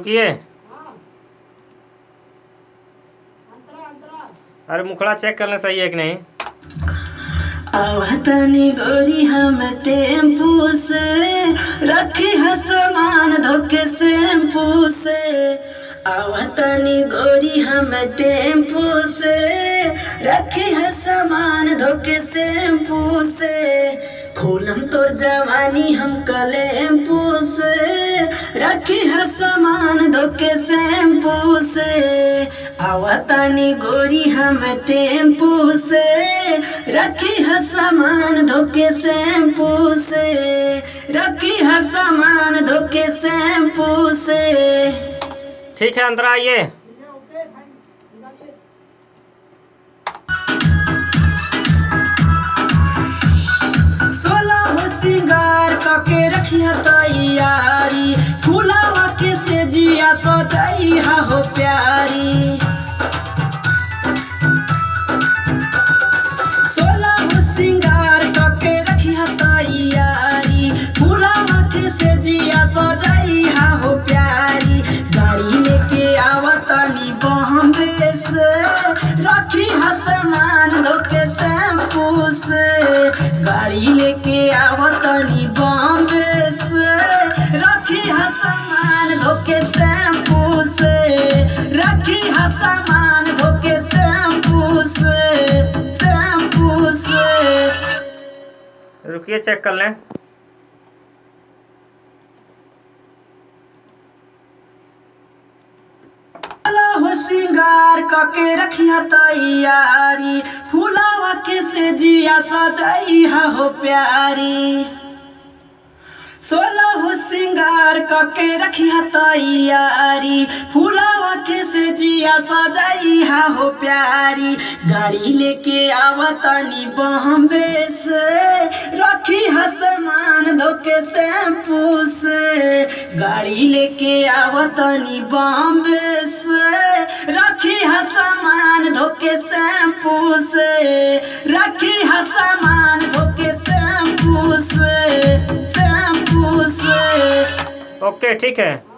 रुकिए। अरे मुखड़ा चेक करना सही है कि नहीं। आवतनी गोरी हम टेम्पू से, रखी है सामान धोके शैम्पू से। आवतनी गोरी हम टेम्पू से, रखी है सामान धोके शैम्पू से। खोलम तोर जवानी हम कलेम्पू से, रखी है सामान धोके शैम्पू से। आवतनी गोरी हम टेम्पू से, रखी है सामान धोके शैम्पू से, रखी है सामान धोके शैम्पू से। ठीक है, अंदर आइए। सोलह सिंगार करके रखिया तैयारी, फूलावा के से जिया सजाई हो प्यारी। सोलह सिंगार करके रखिया तैयारी, फूलावा के से जिया सजाई हो प्यारी। गाड़ी लेके आवतनी बॉम्बे से, रखी है सामान धोके शैम्पू से। गाड़ी लेके आवतनी बॉम्बे से, रखी है सामान धोके शैम्पू से, रखी है सामान धोके शैम्पू से, शैम्पू से। रुकिए, चेक कर लें। हो सिंगार करके रखिया तैयारी, फूलावा के से जिया सजाई हो प्यारी। सोलह सिंगार करके रखिया तैयारी, फूलावा के से जिया सजाई हो प्यारी। गाड़ी लेके आवतनी बॉम्बे से, रखी है सामान धोके शैम्पू से। गाड़ी लेके आवतनी बॉम्बे से, रखी है सामान धोके शैम्पू से, रखी है सामान धोके शैम्पू से, शैम्पू से। ओके, ठीक है।